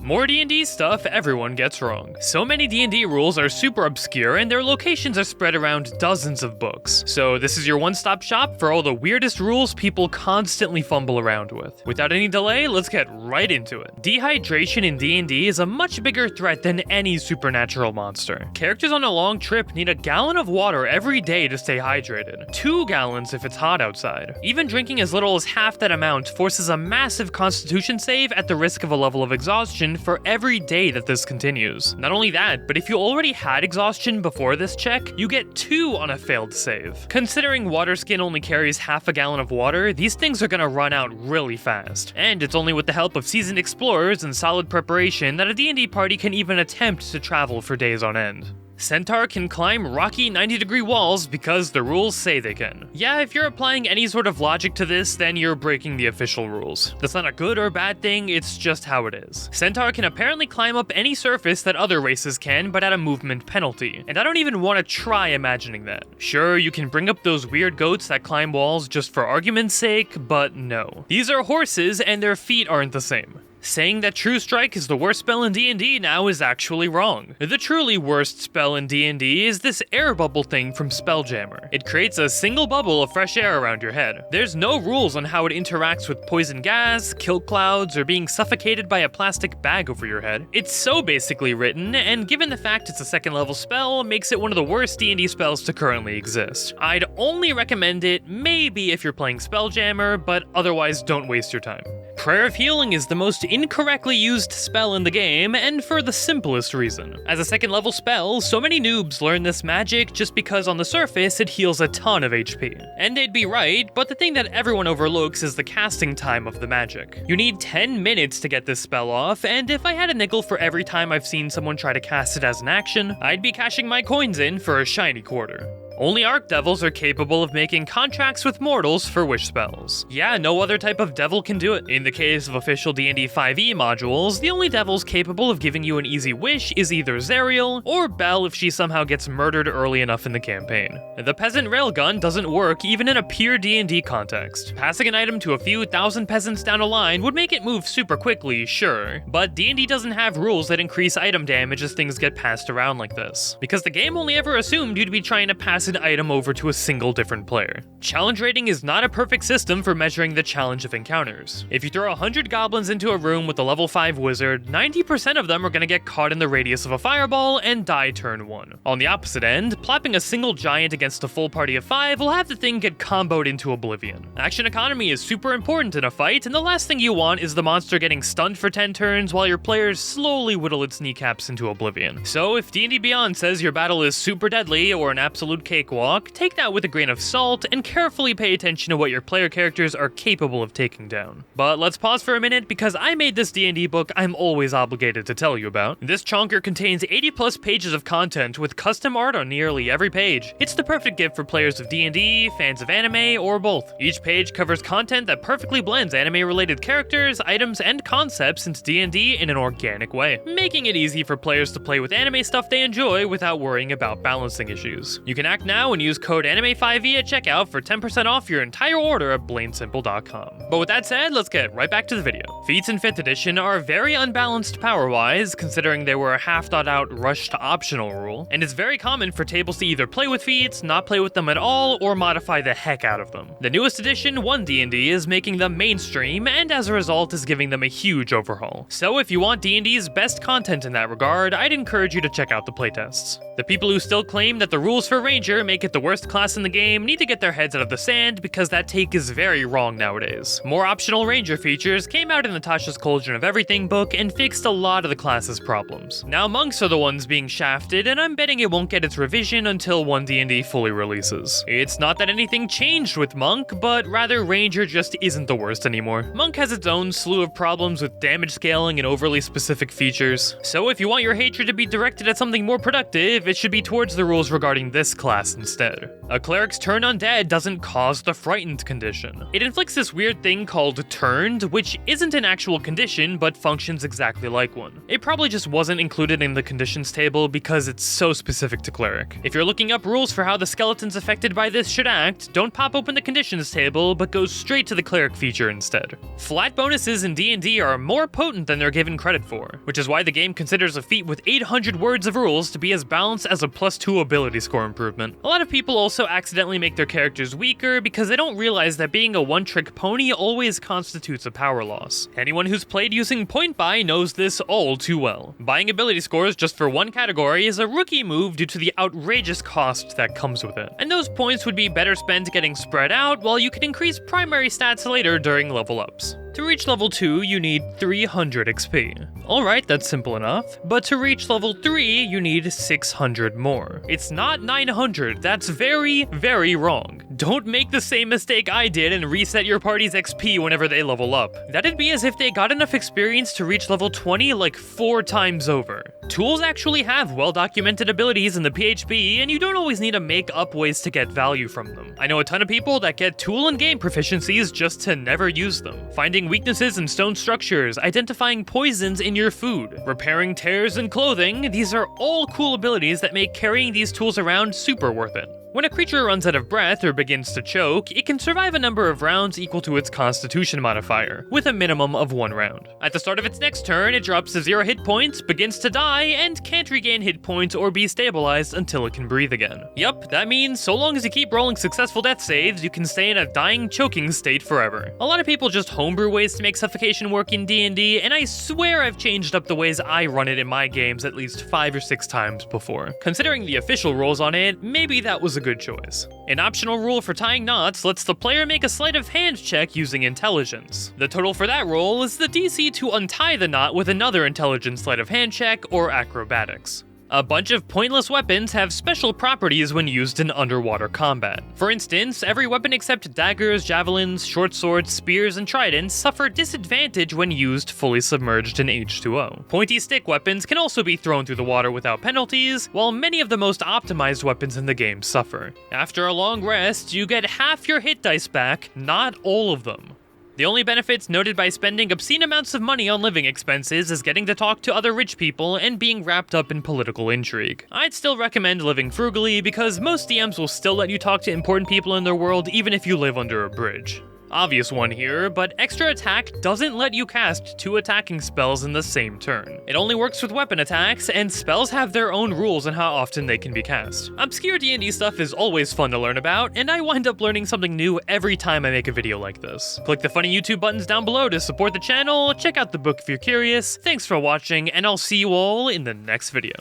More D&D stuff everyone gets wrong. So many D&D rules are super obscure and their locations are spread around dozens of books. So this is your one-stop shop for all the weirdest rules people constantly fumble around with. Without any delay, let's get right into it. Dehydration in D&D is a much bigger threat than any supernatural monster. Characters on a long trip need a gallon of water every day to stay hydrated. 2 gallons if it's hot outside. Even drinking as little as half that amount forces a massive constitution save at the risk of a level of exhaustion for every day that this continues. Not only that, but if you already had exhaustion before this check, you get 2 on a failed save. Considering water skin only carries half a gallon of water, these things are gonna run out really fast. And it's only with the help of seasoned explorers and solid preparation that a D&D party can even attempt to travel for days on end. Centaur can climb rocky 90-degree walls because the rules say they can. Yeah, if you're applying any sort of logic to this, then you're breaking the official rules. That's not a good or bad thing, it's just how it is. Centaur can apparently climb up any surface that other races can, but at a movement penalty. And I don't even want to try imagining that. Sure, you can bring up those weird goats that climb walls just for argument's sake, but no. These are horses and their feet aren't the same. Saying that True Strike is the worst spell in D&D now is actually wrong. The truly worst spell in D&D is this air bubble thing from Spelljammer. It creates a single bubble of fresh air around your head. There's no rules on how it interacts with poison gas, kill clouds, or being suffocated by a plastic bag over your head. It's so basically written, and given the fact it's a second level spell, makes it one of the worst D&D spells to currently exist. I'd only recommend it maybe if you're playing Spelljammer, but otherwise don't waste your time. Prayer of Healing is the most incorrectly used spell in the game, and for the simplest reason. As a second level spell, so many noobs learn this magic just because on the surface it heals a ton of HP. And they'd be right, but the thing that everyone overlooks is the casting time of the magic. You need 10 minutes to get this spell off, and if I had a nickel for every time I've seen someone try to cast it as an action, I'd be cashing my coins in for a shiny quarter. Only Archdevils are capable of making contracts with mortals for wish spells. Yeah, no other type of devil can do it. In the case of official D&D 5e modules, the only devils capable of giving you an easy wish is either Zariel, or Belle if she somehow gets murdered early enough in the campaign. The Peasant Railgun doesn't work even in a pure D&D context. Passing an item to a few thousand peasants down a line would make it move super quickly, sure, but D&D doesn't have rules that increase item damage as things get passed around like this, because the game only ever assumed you'd be trying to pass an item over to a single different player. Challenge rating is not a perfect system for measuring the challenge of encounters. If you throw 100 goblins into a room with a level 5 wizard, 90% of them are gonna get caught in the radius of a fireball and die turn 1. On the opposite end, plopping a single giant against a full party of 5 will have the thing get comboed into oblivion. Action economy is super important in a fight, and the last thing you want is the monster getting stunned for 10 turns while your players slowly whittle its kneecaps into oblivion. So if D&D Beyond says your battle is super deadly or an absolute cakewalk, take that with a grain of salt and carefully pay attention to what your player characters are capable of taking down. But let's pause for a minute because I made this D&D book I'm always obligated to tell you about. This chonker contains 80 plus pages of content with custom art on nearly every page. It's the perfect gift for players of D&D, fans of anime, or both. Each page covers content that perfectly blends anime-related characters, items, and concepts into D&D in an organic way, making it easy for players to play with anime stuff they enjoy without worrying about balancing issues. You can act now and use code ANIME5E at checkout for 10% off your entire order at blamesimple.com. But with that said, let's get right back to the video. Feats in 5th edition are very unbalanced power-wise, considering they were a half-thought-out, rushed optional rule, and it's very common for tables to either play with feats, not play with them at all, or modify the heck out of them. The newest edition, 1D&D, is making them mainstream, and as a result is giving them a huge overhaul. So if you want D&D's best content in that regard, I'd encourage you to check out the playtests. The people who still claim that the rules for Ranger make it the worst class in the game need to get their heads out of the sand because that take is very wrong nowadays. More optional Ranger features came out in Natasha's Cauldron of Everything book and fixed a lot of the class's problems. Now monks are the ones being shafted, and I'm betting it won't get its revision until 1D&D fully releases. It's not that anything changed with Monk, but rather Ranger just isn't the worst anymore. Monk has its own slew of problems with damage scaling and overly specific features. So if you want your hatred to be directed at something more productive, it should be towards the rules regarding this class pass instead. A cleric's turn undead doesn't cause the frightened condition. It inflicts this weird thing called turned, which isn't an actual condition, but functions exactly like one. It probably just wasn't included in the conditions table because it's so specific to cleric. If you're looking up rules for how the skeletons affected by this should act, don't pop open the conditions table, but go straight to the cleric feature instead. Flat bonuses in D&D are more potent than they're given credit for, which is why the game considers a feat with 800 words of rules to be as balanced as a +2 ability score improvement. A lot of people also accidentally make their characters weaker because they don't realize that being a one-trick pony always constitutes a power loss. Anyone who's played using point buy knows this all too well. Buying ability scores just for one category is a rookie move due to the outrageous cost that comes with it. And those points would be better spent getting spread out while you could increase primary stats later during level ups. To reach level 2, you need 300 XP. Alright, that's simple enough. But to reach level 3, you need 600 more. It's not 900, that's very, very wrong. Don't make the same mistake I did and reset your party's XP whenever they level up. That'd be as if they got enough experience to reach level 20 like 4 times over. Tools actually have well-documented abilities in the PHP, and you don't always need to make up ways to get value from them. I know a ton of people that get tool and game proficiencies just to never use them. Finding weaknesses in stone structures, identifying poisons in your food, repairing tears in clothing, these are all cool abilities that make carrying these tools around super worth it. When a creature runs out of breath or begins to choke, it can survive a number of rounds equal to its Constitution modifier, with a minimum of 1 round. At the start of its next turn, it drops to 0 hit points, begins to die, and can't regain hit points or be stabilized until it can breathe again. Yup, that means so long as you keep rolling successful death saves, you can stay in a dying, choking state forever. A lot of people just homebrew ways to make suffocation work in D&D, and I swear I've changed up the ways I run it in my games at least 5 or 6 times before. Considering the official rules on it, maybe that was a good choice. An optional rule for tying knots lets the player make a sleight of hand check using intelligence. The total for that roll is the DC to untie the knot with another intelligence sleight of hand check or acrobatics. A bunch of pointless weapons have special properties when used in underwater combat. For instance, every weapon except daggers, javelins, short swords, spears, and tridents suffer disadvantage when used fully submerged in H2O. Pointy stick weapons can also be thrown through the water without penalties, while many of the most optimized weapons in the game suffer. After a long rest, you get half your hit dice back, not all of them. The only benefits noted by spending obscene amounts of money on living expenses is getting to talk to other rich people and being wrapped up in political intrigue. I'd still recommend living frugally because most DMs will still let you talk to important people in their world even if you live under a bridge. Obvious one here, but extra attack doesn't let you cast 2 attacking spells in the same turn. It only works with weapon attacks, and spells have their own rules on how often they can be cast. Obscure D&D stuff is always fun to learn about, and I wind up learning something new every time I make a video like this. Click the funny YouTube buttons down below to support the channel, check out the book if you're curious, thanks for watching, and I'll see you all in the next video.